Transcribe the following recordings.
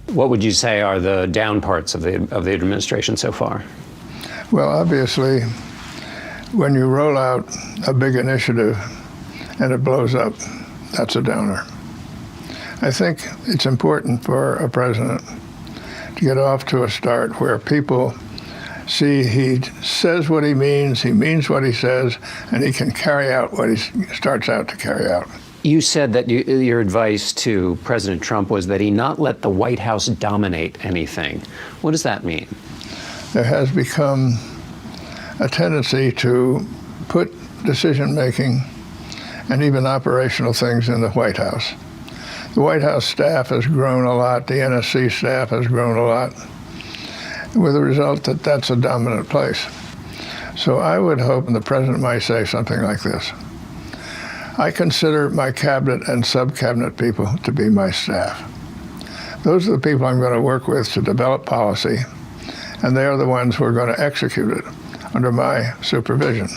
What would you say are the down parts of the administration so far? Well, obviously, when you roll out a big initiative and it blows up, that's a downer. I think it's important for a president to get off to a start where people see he says what he means what he says, and he can carry out what he starts out to carry out. You said that your advice to President Trump was that he not let the White House dominate anything. What does that mean? There has become a tendency to put decision-making and even operational things in the White House. The White House staff has grown a lot. The NSC staff has grown a lot, with the result that that's a dominant place. So I would hope, and the president might say something like this: I consider my cabinet and sub-cabinet people to be my staff. Those are the people I'm going to work with to develop policy, and they are the ones who are going to execute it under my supervision.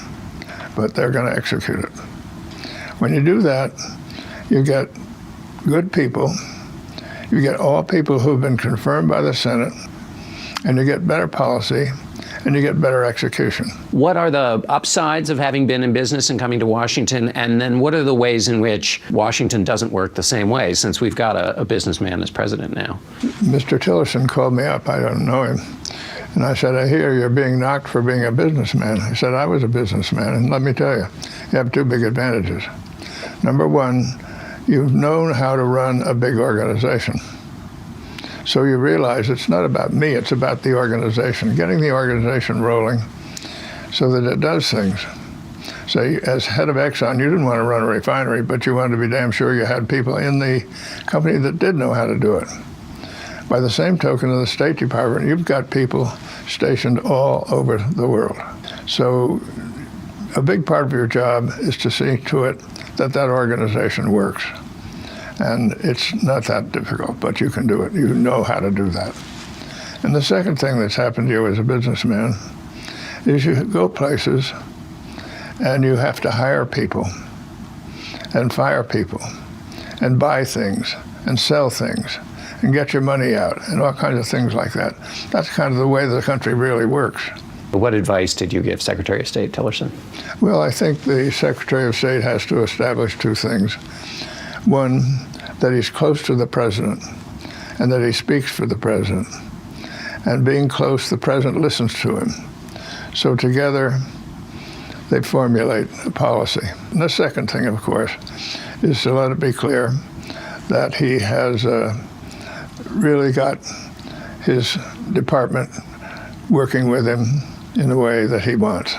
But they're going to execute it. When you do that, you get good people, you get all people who've been confirmed by the Senate, and you get better policy, and you get better execution. What are the upsides of having been in business and coming to Washington? And then what are the ways in which Washington doesn't work the same way, since we've got a businessman as president now? Mr. Tillerson called me up. I don't know him. And I said, I hear you're being knocked for being a businessman. He said, I was a businessman. And let me tell you, you have two big advantages. Number one, you've known how to run a big organization. So you realize it's not about me, it's about the organization, getting the organization rolling so that it does things. Say, as head of Exxon, you didn't want to run a refinery, but you wanted to be damn sure you had people in the company that did know how to do it. By the same token, in the State Department, you've got people stationed all over the world. So a big part of your job is to see to it that that organization works. And it's not that difficult, but you can do it. You know how to do that. And the second thing that's happened to you as a businessman is you go places and you have to hire people and fire people and buy things and sell things and get your money out and all kinds of things like that. That's kind of the way the country really works. What advice did you give Secretary of State Tillerson? Well, I think the Secretary of State has to establish two things. One, that he's close to the president and that he speaks for the president. And being close, the president listens to him. So together, they formulate a policy. And the second thing, of course, is to let it be clear that he has really got his department working with him in the way that he wants.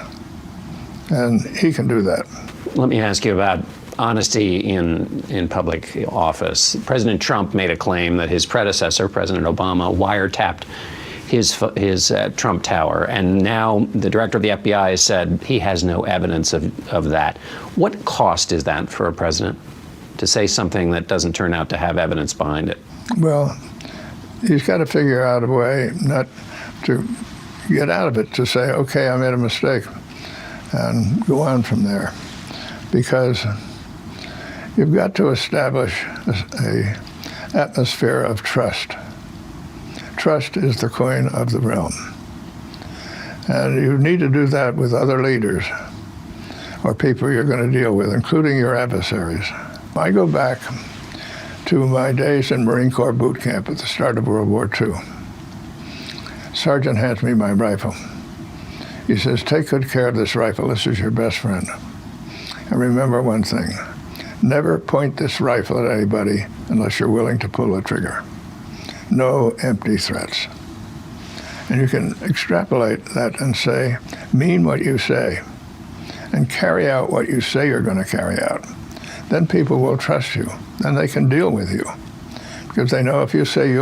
And he can do that. Let me ask you about honesty in public office. President Trump made a claim that his predecessor, President Obama, wiretapped his Trump Tower, and now the director of the FBI has said he has no evidence of that. What cost is that for a president to say something that doesn't turn out to have evidence behind it? Well, he's got to figure out a way not to get out of it, to say, okay, I made a mistake, and go on from there. Because you've got to establish an atmosphere of trust. Trust is the coin of the realm. And you need to do that with other leaders or people you're going to deal with, including your adversaries. I go back to my days in Marine Corps boot camp at the start of World War II. Sergeant hands me my rifle. He says, take good care of this rifle. This is your best friend. And remember one thing, never point this rifle at anybody unless you're willing to pull the trigger. No empty threats. And you can extrapolate that and say, mean what you say, and carry out what you say you're going to carry out. Then people will trust you, and they can deal with you. Because they know if you say,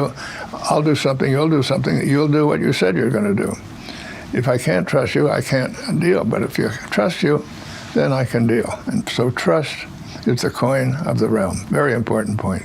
I'll do something, you'll do something, you'll do what you said you're going to do. If I can't trust you, I can't deal. But if you trust you, then I can deal. And so trust is the coin of the realm. Very important point.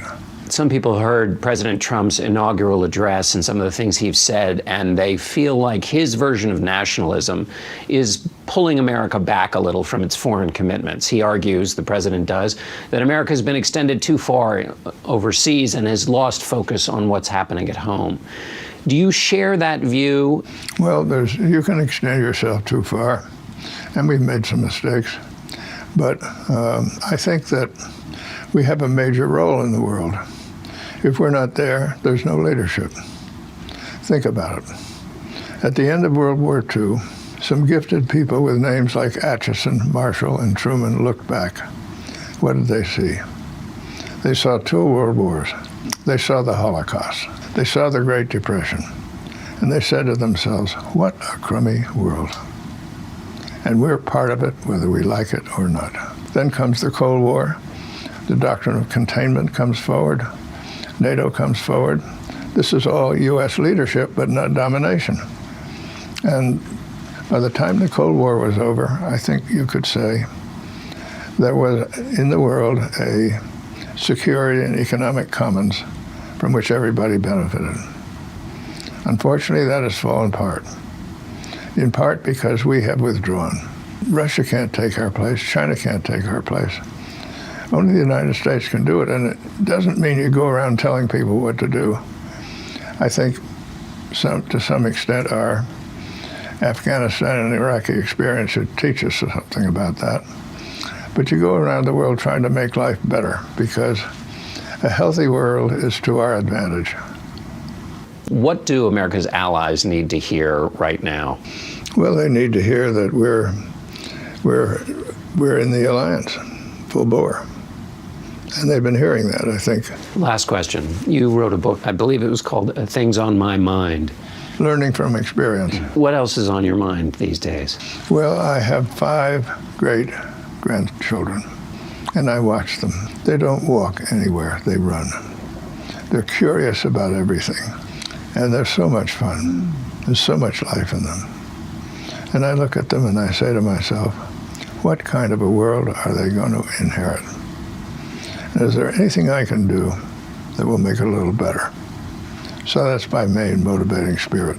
some people heard President Trump's inaugural address and some of the things he's said, and they feel like his version of nationalism is pulling America back a little from its foreign commitments. He argues, the president does, that America has been extended too far overseas and has lost focus on what's happening at home. Do you share that view? Well, you can extend yourself too far, and we've made some mistakes. But I think that we have a major role in the world. If we're not there, there's no leadership. Think about it. At the end of World War II, some gifted people with names like Atchison, Marshall, and Truman looked back. What did they see? They saw 2 world wars. They saw the Holocaust. They saw the Great Depression. And they said to themselves, what a crummy world. And we're part of it, whether we like it or not. Then comes the Cold War. The doctrine of containment comes forward. NATO comes forward. This is all U.S. leadership, but not domination. And by the time the Cold War was over, I think you could say there was in the world a security and economic commons from which everybody benefited. Unfortunately, that has fallen apart, in part because we have withdrawn. Russia can't take our place. China can't take our place. Only the United States can do it, and it doesn't mean you go around telling people what to do. I think to some extent our Afghanistan and Iraqi experience should teach us something about that. But you go around the world trying to make life better, because a healthy world is to our advantage. What do America's allies need to hear right now? Well, they need to hear that we're in the alliance, full bore. And they've been hearing that, I think. Last question. You wrote a book, I believe it was called Things on My Mind. Learning from experience. What else is on your mind these days? Well, I have 5 great-grandchildren, and I watch them. They don't walk anywhere, they run. They're curious about everything, and they're so much fun. There's so much life in them. And I look at them and I say to myself, what kind of a world are they going to inherit? And is there anything I can do that will make it a little better? So that's my main motivating spirit.